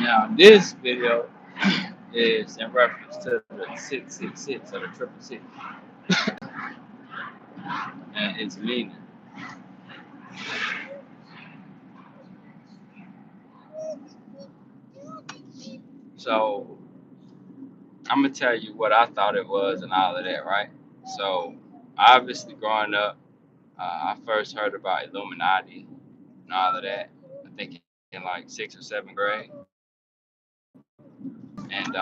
Now, this video is in reference to the 666 or the triple six, and it's meaning. So, I'm gonna tell you what I thought it was and all of that, right? So, obviously, growing up, I first heard about Illuminati and all of that. I think in like sixth or seventh grade, and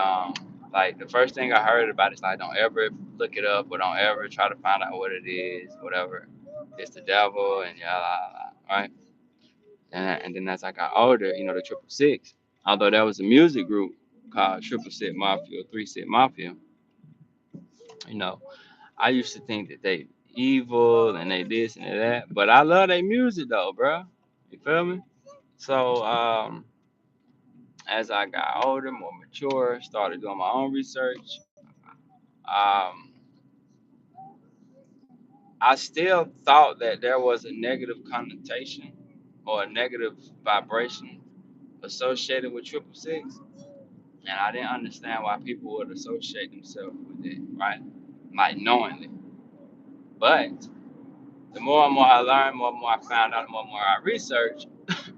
like the first thing I heard about is like, don't ever look it up or don't ever try to find out what it is, whatever. It's the devil and yeah, right? And then as I got older, the Triple Six, although that was a music group called Triple Six Mafia, Three Six Mafia, you know, I used to think that they evil and they this and they that, but I love their music though, bro. You feel me? So as I got older, more mature, started doing my own research. Um, I still thought that there was a negative connotation or a negative vibration associated with Triple Six, and I didn't understand why people would associate themselves with it, right? Like knowingly. But the more and more I learned, more and more I found out, the more and more I researched,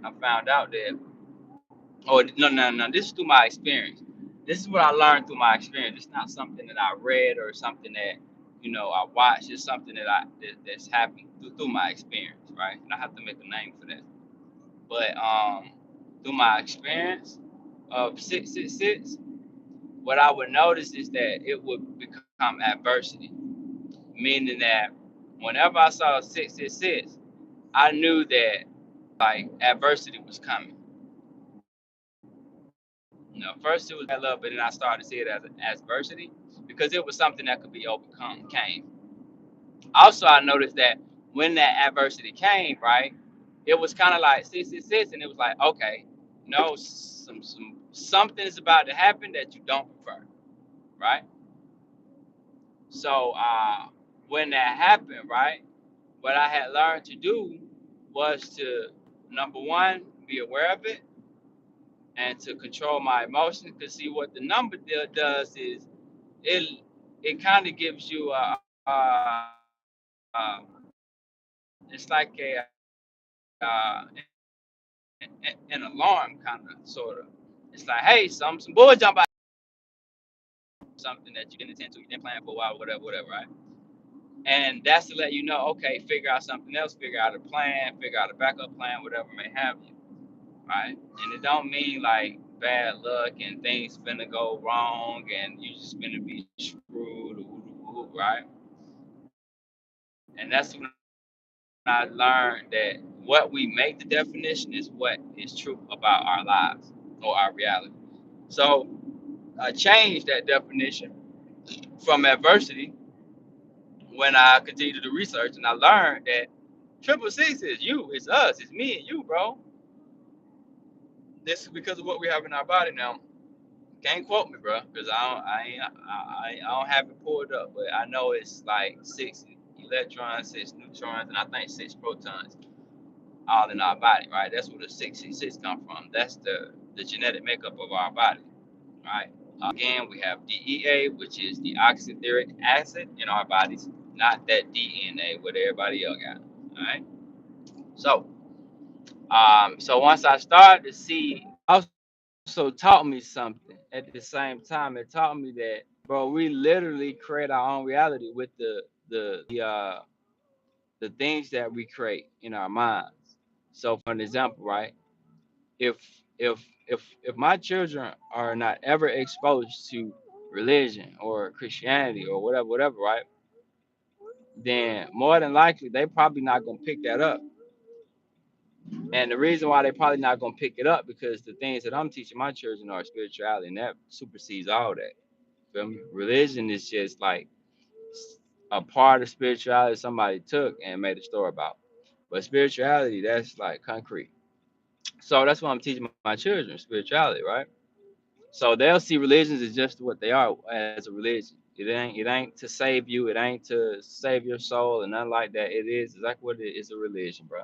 I found out that, oh, no, no, no, this is through my experience. This is what I learned through my experience. It's not something that I read or something that, I watched. It's something that's happened through my experience, right? And I have to make a name for that. But through my experience of 666, what I would notice is that it would become adversity, meaning that whenever I saw 666, I knew that like adversity was coming. First it was bad luck, but then I started to see it as adversity because it was something that could be overcome, came. Also, I noticed that when that adversity came, right, it was kind of like 666, and it was like, okay, no, something is about to happen that you don't prefer, right? So when that happened, right, what I had learned to do was to, number one, be aware of it and to control my emotions. Because see, what the number does is it it kind of gives you it's like an alarm kind of sort of. It's like, hey, some boy jump out, something that you didn't intend to, you didn't plan for a while, whatever, right? And that's to let you know, okay, figure out something else, figure out a plan, figure out a backup plan, whatever may have you, right? And it don't mean like bad luck and things finna go wrong and you just finna be screwed, right? And that's when I learned that what we make the definition is what is true about our lives or our reality. So I changed that definition from adversity when I continued to do research, and I learned that triple six is you, it's us, it's me and you, bro. This is because of what we have in our body now. Can't quote me, bro, because I don't have it pulled up, but I know it's like 6 electrons, 6 neutrons, and I think 6 protons all in our body, right? That's where the 666 come from. That's the genetic makeup of our body, right? Again, we have DEA, which is the oxytheric acid in our bodies, not that DNA what everybody else got. All right. So, so once I started to see, also taught me something. At the same time, it taught me that, bro, we literally create our own reality with the things that we create in our minds. So, for an example, right? If if my children are not ever exposed to religion or Christianity or whatever, right? Then more than likely they probably not gonna pick that up. And the reason why they probably not gonna pick it up because the things that I'm teaching my children are spirituality, and that supersedes all that. Feel me? Religion is just like a part of spirituality somebody took and made a story about. But spirituality, that's like concrete. So that's what I'm teaching my children, spirituality, right? So they'll see religions as just what they are as a religion. It ain't to save you. It ain't to save your soul and nothing like that. It is exactly what it is, a religion, bro.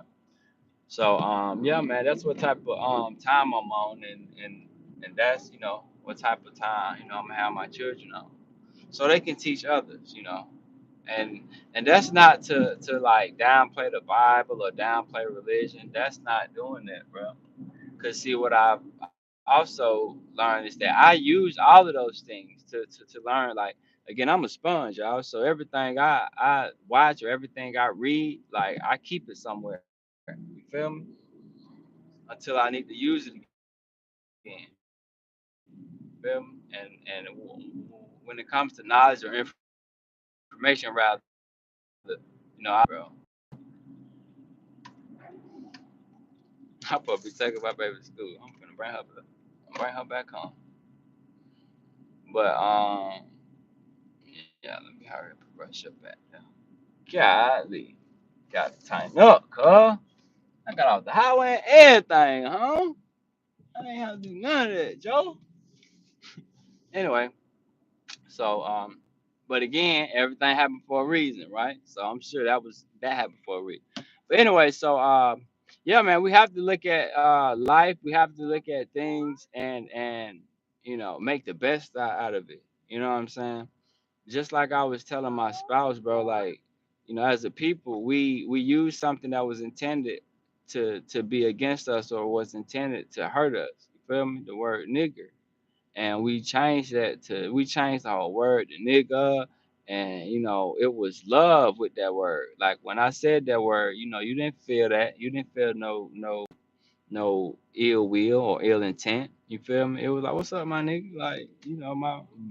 So yeah, man, that's what type of time I'm on, and that's what type of time I'm gonna have my children on, so they can teach others, and that's not to like downplay the Bible or downplay religion. That's not doing that, bro. Cause see, what I've also learned is that I use all of those things to learn. Like again, I'm a sponge, y'all. So everything I watch or everything I read, like I keep it somewhere. You feel me? Until I need to use it again. Feel me? And when it comes to knowledge or information, rather, bro, I'll probably taking my baby to school. I'm gonna bring her back home. But yeah, let me hurry up and brush up back there. Golly, got to tighten up, cuz. I got off the highway and everything, huh? I ain't have to do none of that, Joe. Anyway, so but again, everything happened for a reason, right? So I'm sure that happened for a reason. But anyway, so yeah, man, we have to look at life. We have to look at things and make the best out of it. You know what I'm saying? Just like I was telling my spouse, bro, like, as a people, we use something that was intended to be against us or was intended to hurt us. You feel me? The word nigger. And we changed the whole word to nigga. And it was love with that word. Like when I said that word, you didn't feel that. You didn't feel no ill will or ill intent. You feel me? It was like, what's up, my nigga? Like,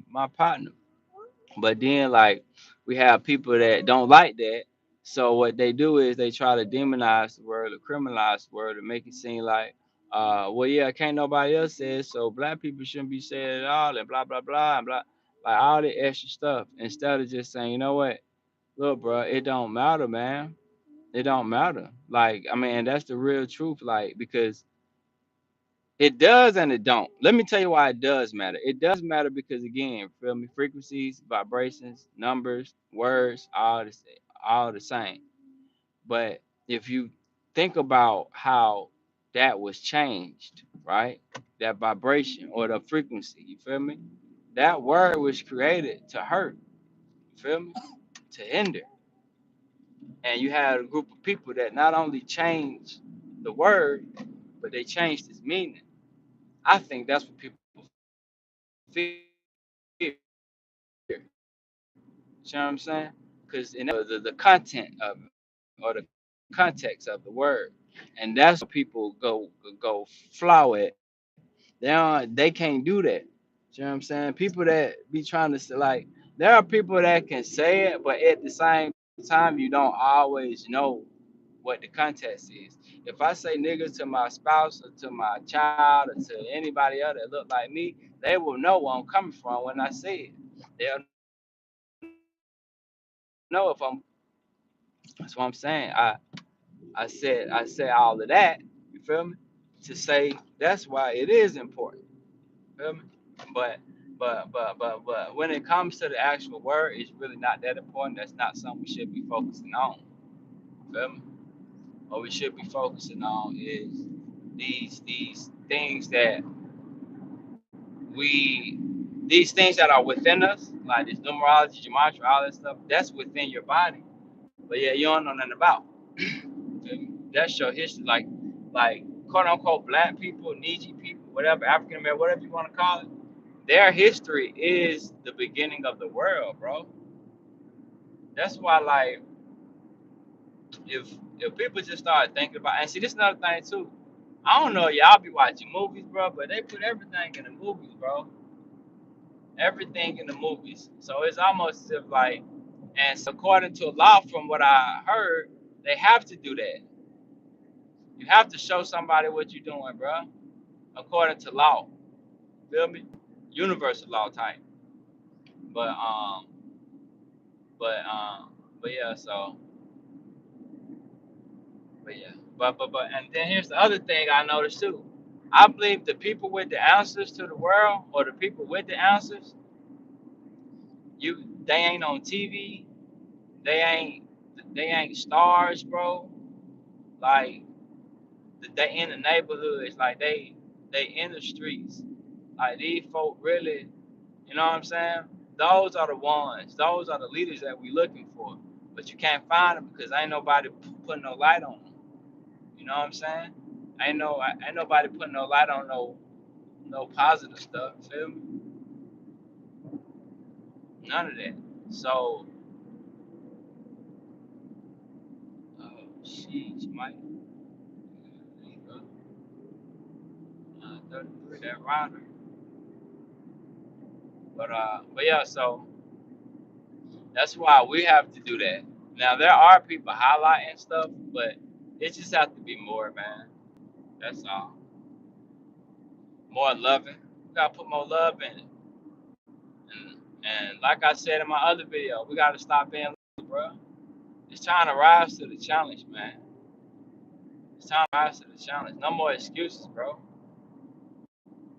my partner. But then like we have people that don't like that. So what they do is they try to demonize the word or criminalize the word and make it seem like, well, yeah, can't nobody else say it, so black people shouldn't be saying it at all and blah blah blah and blah, like all the extra stuff, instead of just saying, you know what, look, bro, it don't matter, man. It don't matter. Like, I mean, that's the real truth. Like, because it does and it don't. Let me tell you why it does matter. It does matter because again, feel me, frequencies, vibrations, numbers, words, all the same. But if you think about how that was changed, right? That vibration or the frequency, you feel me? That word was created to hurt, you feel me? To hinder. And you had a group of people that not only changed the word, but they changed its meaning. I think that's what people fear. You know what I'm saying? Because in the content of it or the context of the word, and that's what people go flow at. They can't do that. You know what I'm saying? People that be trying to say, like, there are people that can say it, but at the same time, you don't always know what the context is. If I say nigga to my spouse or to my child or to anybody else that look like me, they will know where I'm coming from when I say it. They'll know if I'm. That's what I'm saying. I said all of that. You feel me? To say that's why it is important. You feel me? But but when it comes to the actual word, it's really not that important. That's not something we should be focusing on. You feel me? What we should be focusing on is these things that we these things that are within us, like this numerology, gematria, all that stuff. That's within your body. But yeah, you don't know nothing about. That's your history, like quote unquote black people, Nietzsche people, whatever, African American, whatever you want to call it. Their history is the beginning of the world, bro. That's why, like, if if people just start thinking about, and see, this is another thing too. I don't know, y'all be watching movies, bro, but they put everything in the movies, bro. Everything in the movies. So it's almost as if like, and so according to law, from what I heard, they have to do that. You have to show somebody what you're doing, bro. According to law, feel me? Universal law type. But but um, but yeah. So, but yeah. And then here's the other thing I noticed too. I believe the people with the answers to the world, or the people with the answers, they ain't on TV. They ain't they ain't stars, bro. Like they in the neighborhoods, like they in the streets. Like these folk really, you know what I'm saying? Those are the ones. Those are the leaders that we looking for. But you can't find them because ain't nobody putting no light on them. You know what I'm saying? Ain't nobody putting no light on no positive stuff. Feel me? None of that. So, sheesh, Mike. There you go. 33, that rider. But yeah. So that's why we have to do that. Now there are people highlighting stuff, but it just have to be more, man. That's all. More loving. We gotta put more love in it. And like I said in my other video, we gotta stop being lazy, bro. It's time to rise to the challenge, man. It's time to rise to the challenge. No more excuses, bro.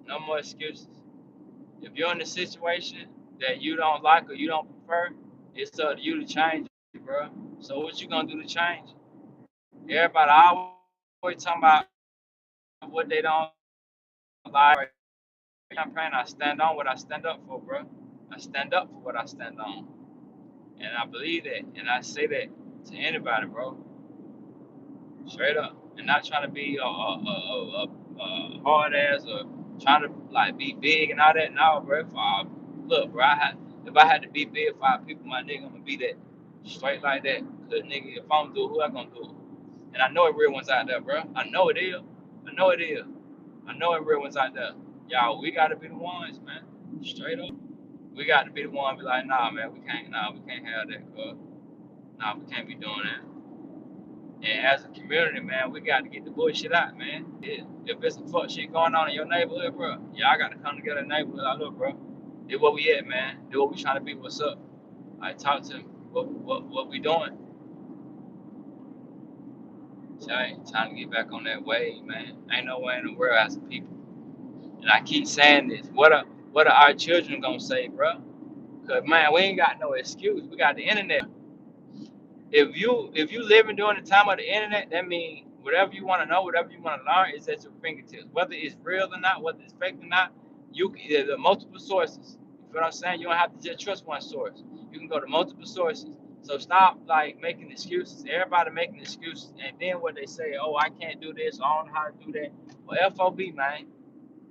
No more excuses. If you're in a situation that you don't like or you don't prefer, it's up to you to change it, bro. So what you gonna do to change it? Everybody always talking about what they don't like. I'm praying I stand on what I stand up for, bro. I stand up for what I stand on. And I believe that. And I say that to anybody, bro. Straight up. And not trying to be a hard ass or trying to like be big and all that. No, bro. Look, bro, if I had to be big for 5 people, my nigga, I'm gonna be that. Straight like that. Cause nigga, if I'm do it, who I gonna do it? And I know it real ones out there, bro. I know it is. I know it is. I know it real ones out there. Y'all, we gotta be the ones, man. Straight up. We got to be the one be like, nah, man, we can't have that, cuz. Nah, we can't be doing that. And as a community, man, we got to get the bullshit out, man. If there's some fuck shit going on in your neighborhood, bro, y'all got to come together in the neighborhood. Like, look, bro, this what we at, man. This what we trying to be. What's up? I talk to him. What we doing? Trying to get back on that wave, man. Ain't no way in the world as a people. And I keep saying this. What are our children gonna say, bro? Cause man, we ain't got no excuse. We got the internet. If you living during the time of the internet, that means whatever you want to know, whatever you want to learn is at your fingertips. Whether it's real or not, whether it's fake or not, there's multiple sources. You feel what I'm saying? You don't have to just trust one source. You can go to multiple sources. So stop like making excuses. Everybody making excuses, and then what they say, oh, I can't do this, I don't know how to do that. Well, FOB, man.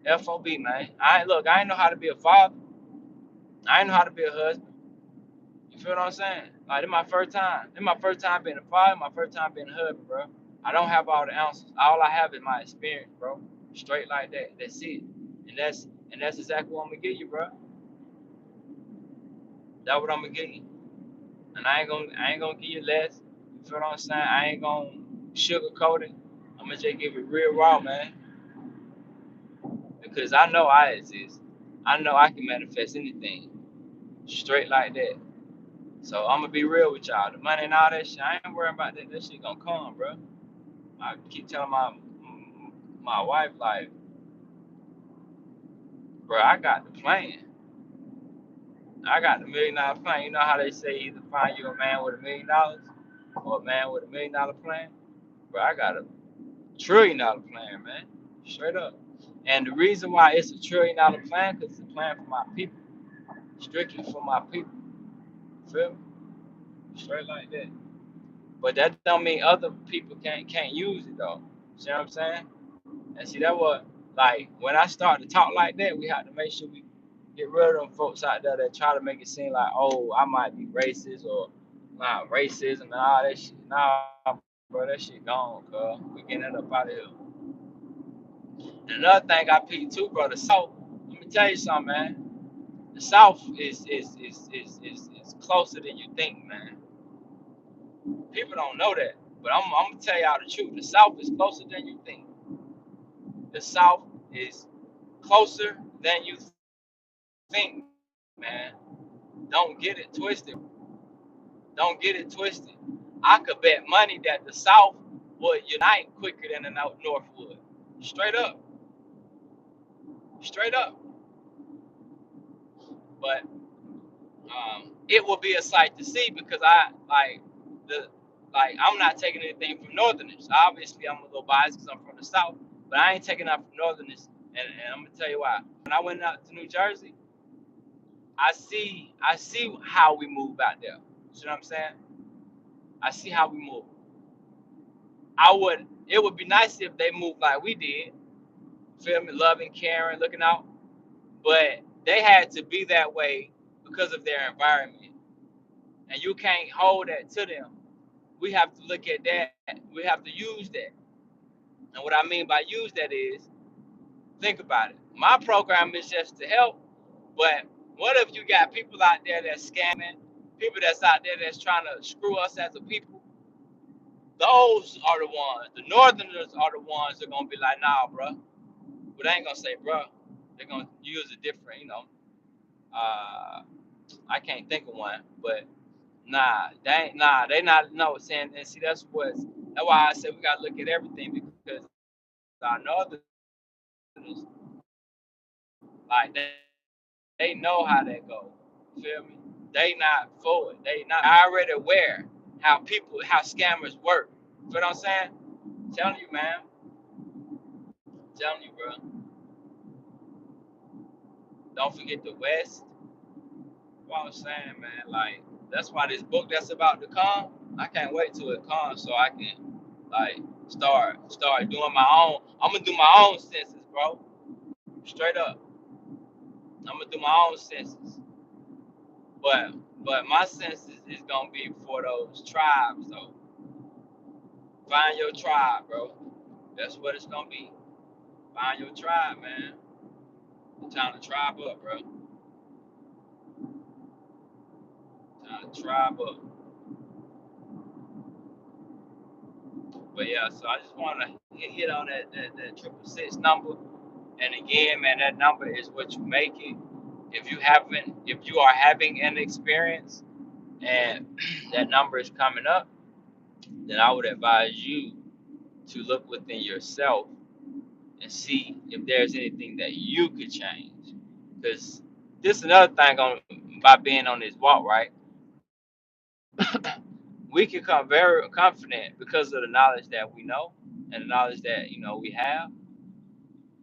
FOB, man. I ain't know how to be a father. I ain't know how to be a husband. You feel what I'm saying? Like, this my first time. This my first time being a father, my first time being a husband, bro. I don't have all the answers. All I have is my experience, bro. Straight like that. That's it. And that's exactly what I'm gonna give you, bro. That's what I'm gonna give you. And I ain't gonna give you less. You feel what I'm saying? I ain't gonna sugarcoat it. I'm gonna just give it real raw, man. Because I know I exist. I know I can manifest anything. Straight like that. So I'm gonna be real with y'all. The money and all that shit, I ain't worrying about that. That shit gonna come, bro. I keep telling my wife, like, bro, I got the plan. I got the $1 million plan. You know how they say either find you a man with $1 million or a man with $1 million plan? Bro, I got a $1 trillion plan, man. Straight up. And the reason why it's $1 trillion plan, because it's a plan for my people. Strictly for my people. Feel me? Straight like that. But that don't mean other people can't use it though. See what I'm saying? And see that what like when I start to talk like that, we have to make sure we get rid of them folks out there that try to make it seem like, oh, I might be racist or nah, racism and all that shit. Nah, bro, that shit gone, cuz. We getting that up out of here. And another thing I peeped too, bro, the South. Let me tell you something, man. The South is closer than you think, man. People don't know that. But I'm gonna tell y'all the truth. The South is closer than you think. The South is closer than you think, man. Don't get it twisted. Don't get it twisted. I could bet money that the South would unite quicker than the North would. Straight up. Straight up. But it will be a sight to see because I'm not taking anything from Northerners. Obviously, I'm a little biased because I'm from the South, but I ain't taking that from Northerners, and I'm gonna tell you why. when I went out to New Jersey, I see how we move out there. You see what I'm saying? I see how we move. It would be nice if they moved like we did, feel me, loving, caring, looking out. But they had to be that way because of their environment. And you can't hold that to them. We have to look at that. We have to use that. And what I mean by use that is, think about it. My program is just to help, but what if you got people out there that's scamming, people that's out there that's trying to screw us as a people? Those are the ones. The Northerners are the ones that are gonna be like, nah, bro. But they ain't gonna say, bro. They're gonna use a different, uh, I can't think of one, but nah, they not no saying. And see, that's why I said we gotta look at everything because our Northerners, like they know how that goes. You feel me? They not forward. They not already aware how scammers work. You feel what I'm saying? Telling you, man. Telling you, bro. Don't forget the West. What I'm saying, man. Like that's why this book that's about to come. I can't wait till it comes so I can like start doing my own. I'm gonna do my own census, bro. Straight up. I'm gonna do my own census. But my census is gonna be for those tribes though. Find your tribe, bro. That's what it's gonna be. Find your tribe, man. It's time to tribe up, bro. Time to tribe up. But yeah, so I just wanna hit on that 666 number. And again, man, that number is what you make it. If you are having an experience and that number is coming up, then I would advise you to look within yourself and see if there's anything that you could change. Because this is another thing on by being on this walk, right? We can come very confident because of the knowledge that we know and the knowledge that we have,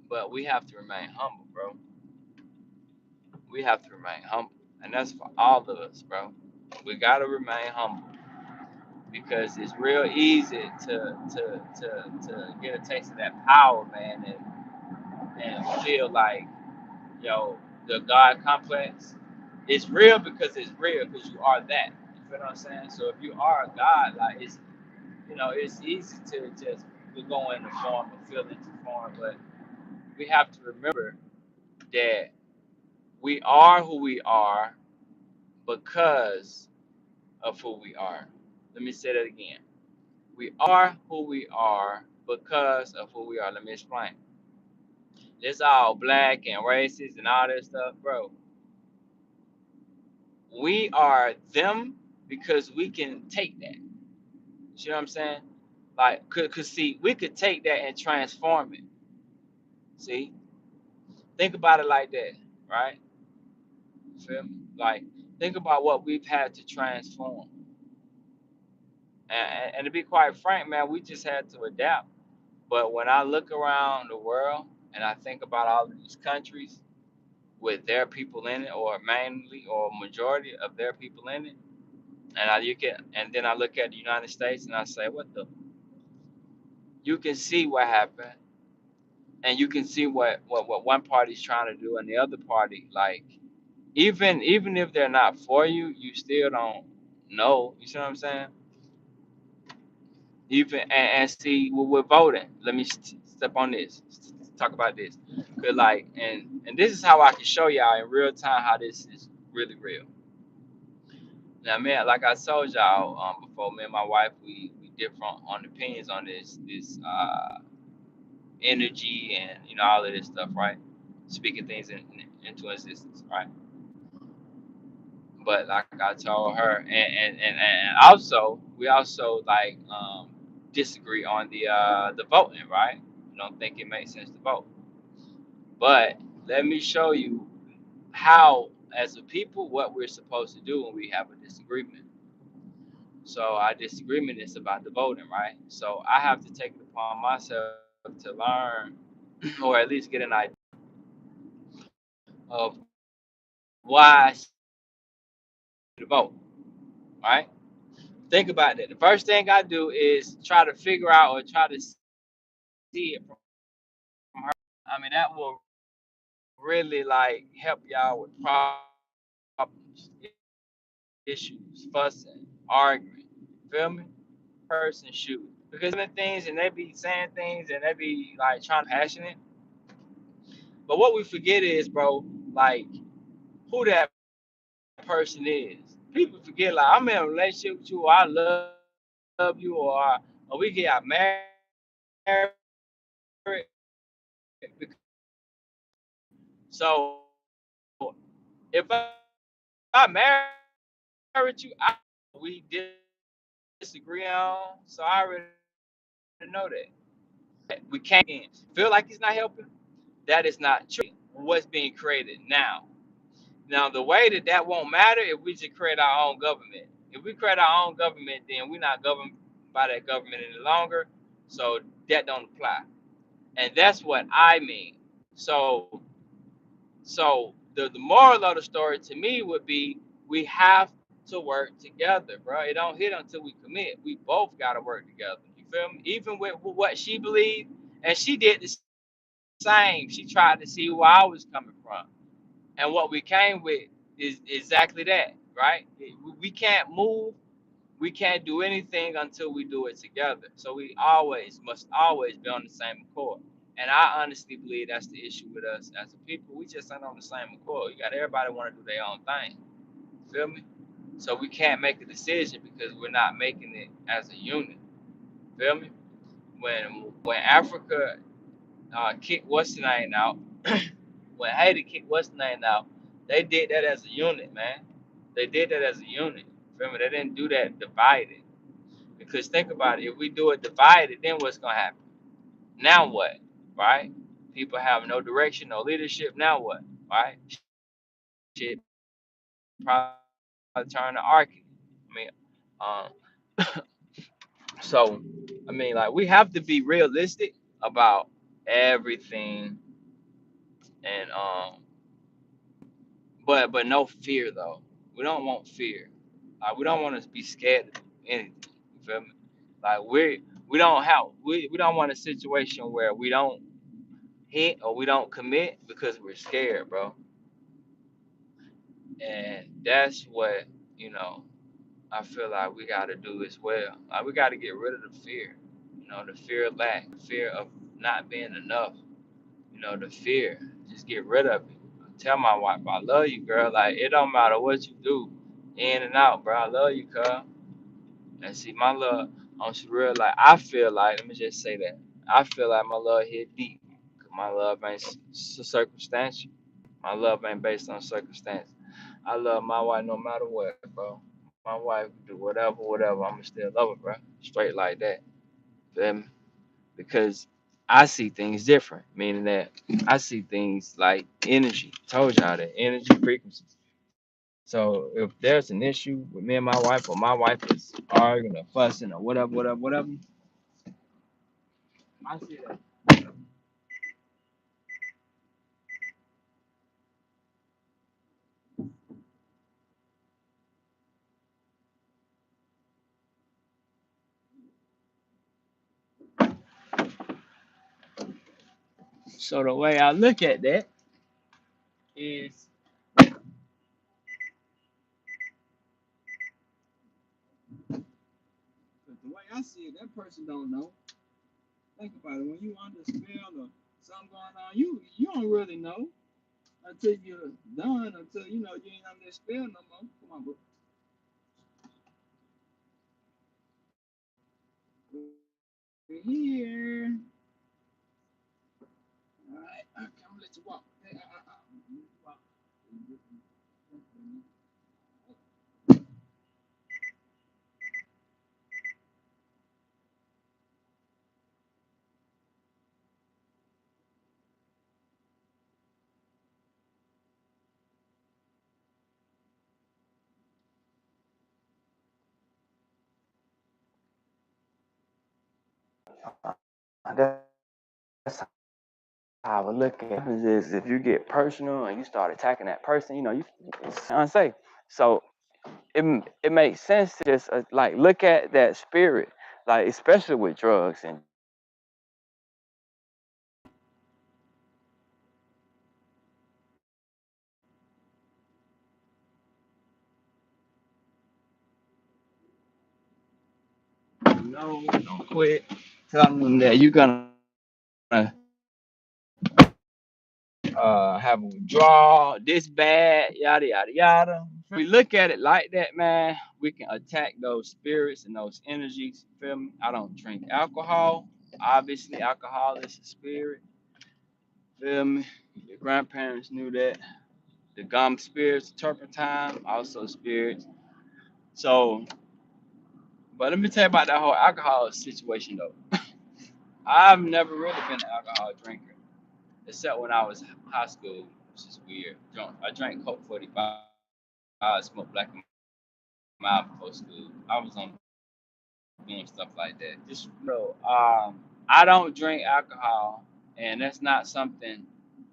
but we have to remain humble, bro. We have to remain humble, and that's for all of us, bro. We gotta remain humble because it's real easy to get a taste of that power, man, and feel like the God complex. It's real because it's real because you are that. You feel what I'm saying? So if you are a God, like it's easy to just go in the form of feel into form, but we have to remember that we are who we are because of who we are. Let me say that again. We are who we are because of who we are. Let me explain. This all black and racist and all that stuff, bro. We are them because we can take that. See what I'm saying? Like, cause see, we could take that and transform it. See, think about it like that, right? Feel me? Like, think about what we've had to transform. And to be quite frank, man, we just had to adapt. But when I look around the world and I think about all of these countries with their people in it, or mainly or majority of their people in it, and then I look at the United States and I say, what the? You can see what happened, and you can see what one party's trying to do, and the other party, like even if they're not for you, you still don't know. You see what I'm saying? Even and see we're voting. Let me step on this. Talk about this. Cause like and this is how I can show y'all in real time how this is really real. Now, man, like I told y'all before, me and my wife, we different on opinions on this energy and all of this stuff, right? Speaking things into existence, right? But like I told her, and also we also like disagree on the voting, right? You don't think it makes sense to vote, but let me show you how, as a people, what we're supposed to do when we have a disagreement. So our disagreement is about the voting, right? So I have to take it upon myself to learn, or at least get an idea of why to vote, right? Think about that. The first thing I do is try to figure out or try to see it from her. I mean, that will really like help y'all with problems, issues, fussing, arguing. Feel me? Person shoot. Because the things and they be saying things and they be like trying to be passionate. But what we forget is, bro, like who that person is. People forget like I'm in a relationship with you, or I love you, or we get married. So if I married you, we disagree on. So I already know that. We can't feel like he's not helping. That is not true. What's being created now? Now the way that won't matter if we just create our own government. If we create our own government, then we're not governed by that government any longer. So that don't apply. And that's what I mean. So the moral of the story to me would be we have to work together, bro. It don't hit until we commit. We both gotta work together. You feel me? Even with what she believed, and she did the same. She tried to see where I was coming from. And what we came with is exactly that, right? We can't move, we can't do anything until we do it together. So we must always be on the same accord. And I honestly believe that's the issue with us as a people. We just ain't on the same accord. You got everybody want to do their own thing. Feel me? So we can't make a decision because we're not making it as a unit. Feel me? When Africa kicked what's the name out, when Haiti kicked what's the name out, they did that as a unit, man. They did that as a unit. Feel me? They didn't do that divided. Because think about it, if we do it divided, then what's gonna happen? Now what? Right? People have no direction, no leadership. Now what? Right? Shit probably turn to archy. I mean, so I mean, like we have to be realistic about everything, and but no fear though. We don't want fear. We don't want to be scared of anything. You feel me? Like we don't want a situation where we don't hit or we don't commit because we're scared, bro. And that's what you know. I feel like we got to do as well. Like we got to get rid of the fear. The fear of lack, the fear of not being enough. The fear. Just get rid of it. Tell my wife, I love you, girl. Like it don't matter what you do, in and out, bro. I love you, cuz. And see, my love on some real, like I feel like. Let me just say that I feel like my love hit deep. 'Cause my love ain't circumstantial. My love ain't based on circumstance. I love my wife no matter what, bro. My wife can do whatever, whatever. I'ma still love her, bro. Straight like that. Feel me? Because I see things different, meaning that I see things like energy. Told y'all that energy frequencies. So if there's an issue with me and my wife, or my wife is arguing or fussing or whatever, whatever, whatever, I see that. So the way I look at that is the way I see it, that person don't know. Think about it. When you under spell or something going on, you don't really know until you're done. Until you ain't under spell no more. Come on, bro. We're here. All right. Okay, I'm gonna let you walk. Hey, walk. That's I would look at happens is if you get personal and you start attacking that person, it's unsafe. So it makes sense to just like look at that spirit, like especially with drugs and No, don't quit. Telling them that you're gonna have a withdrawal this bad, yada yada yada. We look at it like that, man, we can attack those spirits and those energies. Feel me? I don't drink alcohol. Obviously, alcohol is a spirit. Feel me? Your grandparents knew that. The gum spirits, turpentine, also spirits. So, but let me tell you about that whole alcohol situation though. I've never really been an alcohol drinker, except when I was in high school, which is weird. I drank Coke 45. I smoked Black and Mild before school. I was on doing stuff like that. Just real. I don't drink alcohol, and that's not something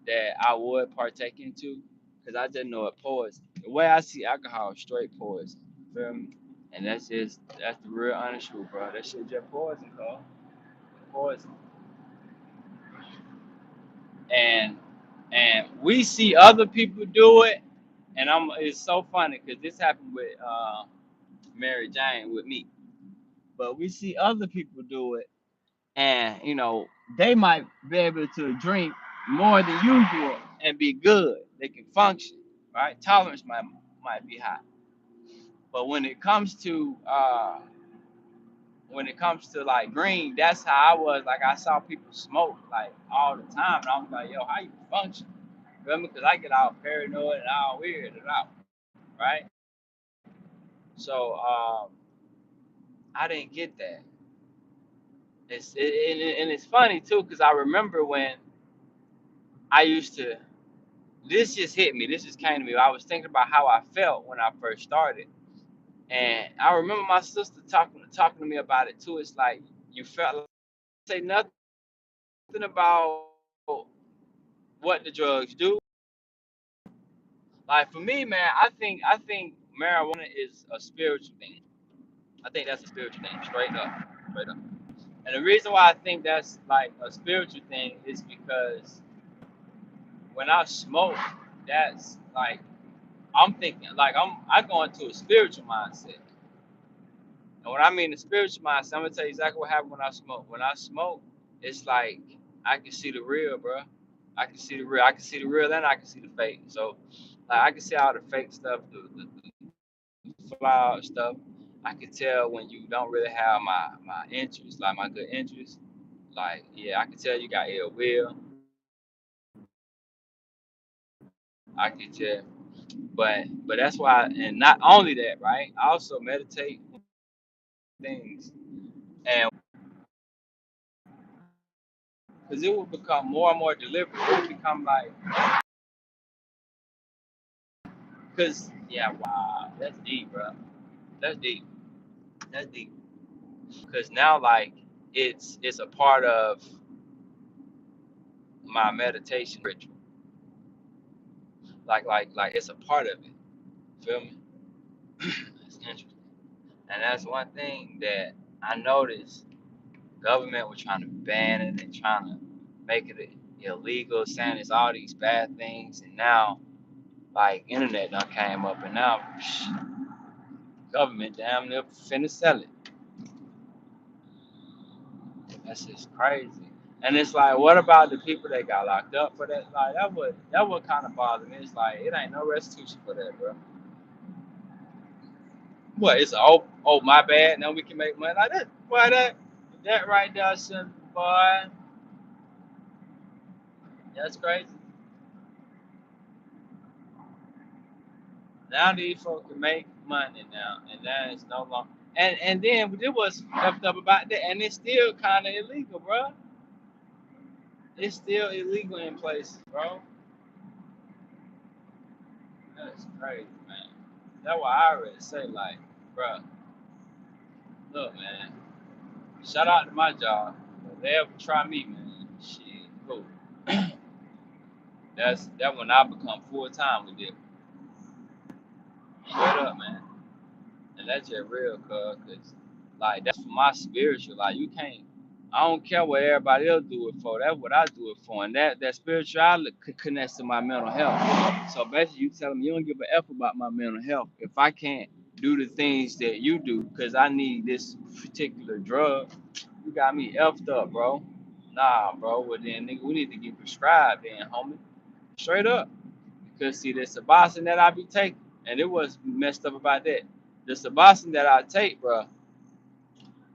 that I would partake into, because I just know it poison. The way I see alcohol, straight poison. Feel me? And that's the real honest truth, bro. That shit just poison, bro. Poison. And we see other people do it, and it's so funny because this happened with Mary Jane with me. But we see other people do it, and they might be able to drink more than usual and be good. They can function, right? Tolerance might be high. But when it comes to like green, that's how I was. Like I saw people smoke like all the time, and I was like, yo, how you function? Feel me? Because I get all paranoid and all weird and out, right? So I didn't get that. And it's funny too, because I remember when I used to. This just hit me. This just came to me. I was thinking about how I felt when I first started, and I remember my sister talking to me about it too. It's like you felt like say nothing about what the drugs do. Like for me, man, I think marijuana is a spiritual thing. I think that's a spiritual thing, straight up, straight up. And the reason why I think that's like a spiritual thing is because when I smoke, that's like I'm thinking like I go into a spiritual mindset. And when I mean the spiritual mindset, I'm gonna tell you exactly what happened when I smoke. When I smoke, it's like I can see the real, bro. I can see the real. I can see the real, and I can see the fake. So, like, I can see all the fake stuff, the flawed stuff. I can tell when you don't really have my interest, like my good interest. Like, yeah, I can tell you got ill will. I can tell, but that's why, and not only that, right? I also meditate things, and because it will become more and more deliberate. It will become like, because yeah, wow, that's deep, bro. That's deep. That's deep. Because now, like, it's a part of my meditation ritual. Like it's a part of it. Feel me? It's interesting, and that's one thing that I noticed. Government was trying to ban it and trying to make it illegal, saying it's all these bad things, and now like internet done came up, and now government damn near finna sell it. That's just crazy. And it's like, what about the people that got locked up for that? Like that would kind of bother me. It's like it ain't no restitution for that, bro. What? It's oh my bad. Now we can make money like that. Boy, that right there, son, boy, that's crazy. Now these folks can make money now, and that is no longer. And then it was fucked up about that, and it's still kind of illegal, bro. It's still illegal in places, bro. That's crazy, man. That's why I already say, like, bro, look, man. Shout out to my job. If they ever try me, man. Shit, cool. That when I become full time with it. Straight up, man. And that's just real, cuz, like, that's for my spiritual. Like, you can't, I don't care what everybody else do it for. That's what I do it for. And that spirituality connects to my mental health. So basically, you telling me you don't give a F about my mental health. If I can't do the things that you do because I need this particular drug, you got me effed up, bro. Nah, bro. Well, then, nigga, we need to get prescribed then, homie. Straight up. Because see, the Suboxone that I be taking, and it was messed up about that. The Suboxone that I take, bro,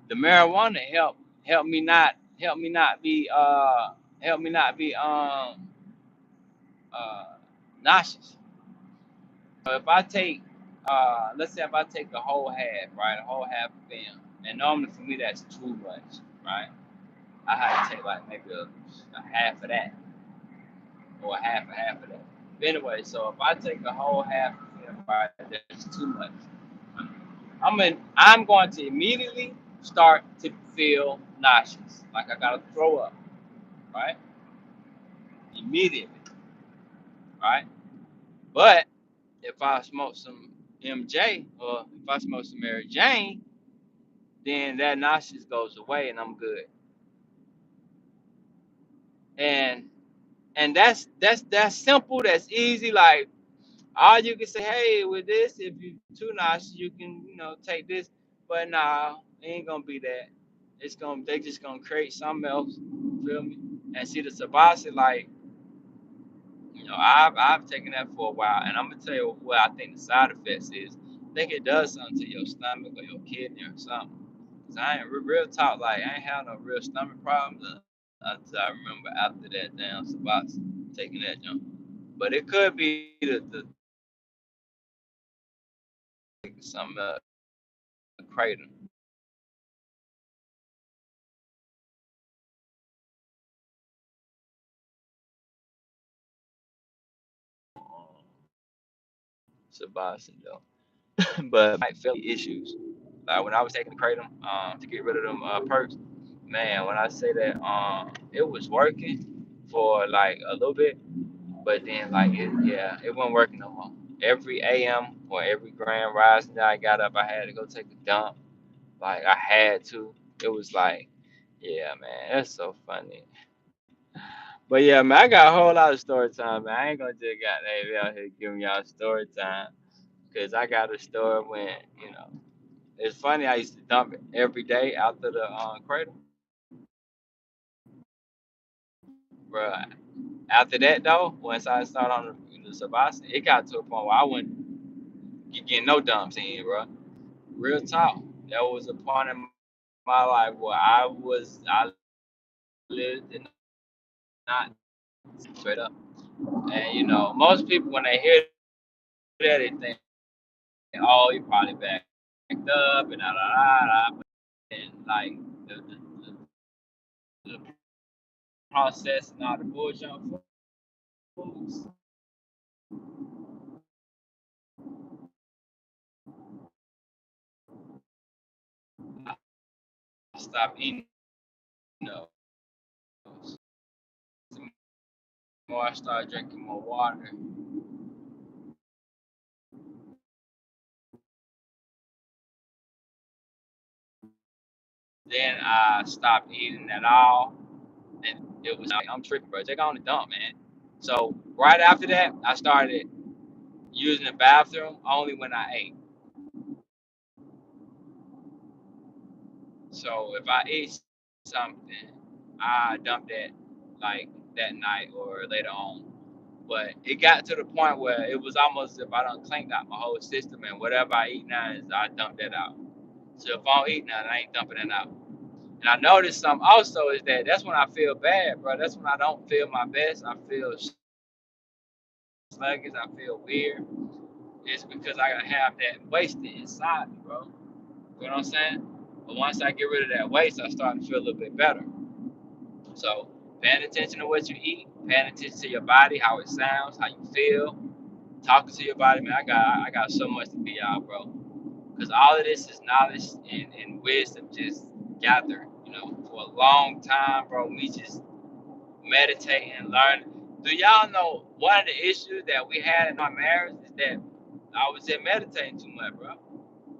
the marijuana help me not be help me not be uh nauseous. So if I take let's say if I take a whole half, right, a whole half of film, and normally for me that's too much, right? I have to take like maybe a half of that or a half of that. But anyway, so if I take a whole half of film, right, that's too much. I'm going to immediately start to feel nauseous, like I gotta throw up, right? Immediately, right? But if I smoke some MJ or if I smoke some Mary Jane, then that nauseous goes away and I'm good. And that's simple, that's easy. Like all you can say, hey, with this, if you too nauseous, you can, take this. But nah, it ain't gonna be that. They just gonna create something else. Feel me? And see the Sabasi, like, I've taken that for a while, and I'm gonna tell you what I think the side effects is. I think it does something to your stomach or your kidney or something. Cause I ain't real talk, like I ain't had no real stomach problems until I remember after that damn Sabasi taking that jump. But it could be the some crater. Sabasi though. But might feel issues. Like when I was taking the kratom to get rid of them perks, man, when I say that it was working for like a little bit, but then like it wasn't working no more. Every AM or every grand rising that I got up, I had to go take a dump. Like I had to. It was like, yeah, man, that's so funny. But yeah, man, I got a whole lot of story time, man. I ain't gonna just got out here giving y'all story time. Cause I got a story when, you know, it's funny. I used to dump it every day after the cradle, bro. After that though, once I started on the Sabasi, it got to a point where I wasn't getting no dumps in, bro. Real talk. That was a point in my life where I lived in not straight up. And most people when they hear that, they think, oh, you probably backed up and da da da da. And like the process and all the bullshit foods, I stopped eating those. The more I started drinking more water, then I stopped eating at all. And it was like, I'm tripping, bro. Take on the dump, man. So right after that, I started using the bathroom only when I ate. So if I ate something, I dumped that like that night or later on. But it got to the point where it was almost as if I done cleaned out my whole system and whatever I eat now is I dump that out. So if I don't eat now, I ain't dumping it out. And I noticed something also is that that's when I feel bad, bro. That's when I don't feel my best. I feel sluggish. I feel weird. It's because I have that wasted inside me, bro. You know what I'm saying? But once I get rid of that waste, I start to feel a little bit better. So paying attention to what you eat, paying attention to your body, how it sounds, how you feel, talking to your body, man. I got so much to be out, bro. Because all of this is knowledge and wisdom just gathered, for a long time, bro. Me just meditating and learning. Do y'all know one of the issues that we had in our marriage is that I was just meditating too much, bro.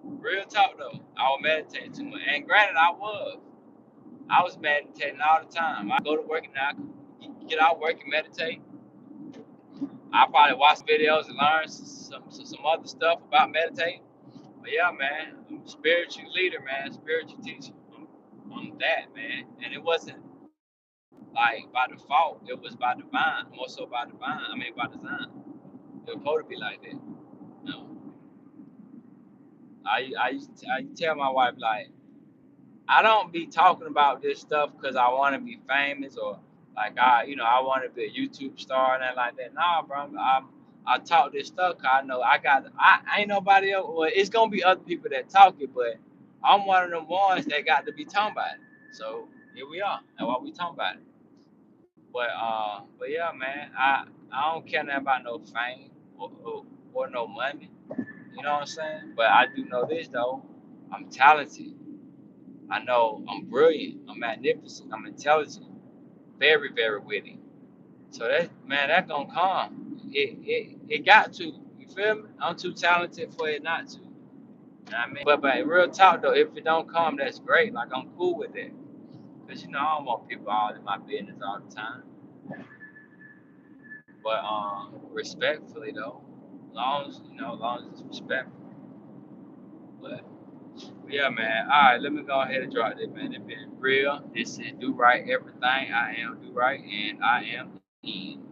Real talk though, I was meditating too much. And granted, I was meditating all the time. I go to work and I get out of work and meditate. I probably watch videos and learn some other stuff about meditating. But yeah, man, I'm a spiritual leader, man, spiritual teacher. I'm that, man. And it wasn't like by default, it was by divine, more so by divine. I mean, by design. It was supposed to be like that. You know, I tell my wife like I don't be talking about this stuff because I want to be famous or like I want to be a YouTube star and that like that. Nah, bro, I talk this stuff 'cause I know I ain't nobody else. Well, it's gonna be other people that talk it, but I'm one of them ones that got to be talking about it. So here we are. That's why we talking about it. But yeah, man, I don't care nothing about no fame or no money. You know what I'm saying? But I do know this though. I'm talented. I know I'm brilliant. I'm magnificent. I'm intelligent. Very, very witty. So that gonna come. It got to. You feel me? I'm too talented for it not to. You know what I mean? But real talk though, if it don't come, that's great. Like I'm cool with it. Cause I don't want people all in my business all the time. But respectfully though, as long as it's respectful. But yeah, man. All right, let me go ahead and drop this, man. It's been real. This is Do Right Everything. I am Do Right, and I am in.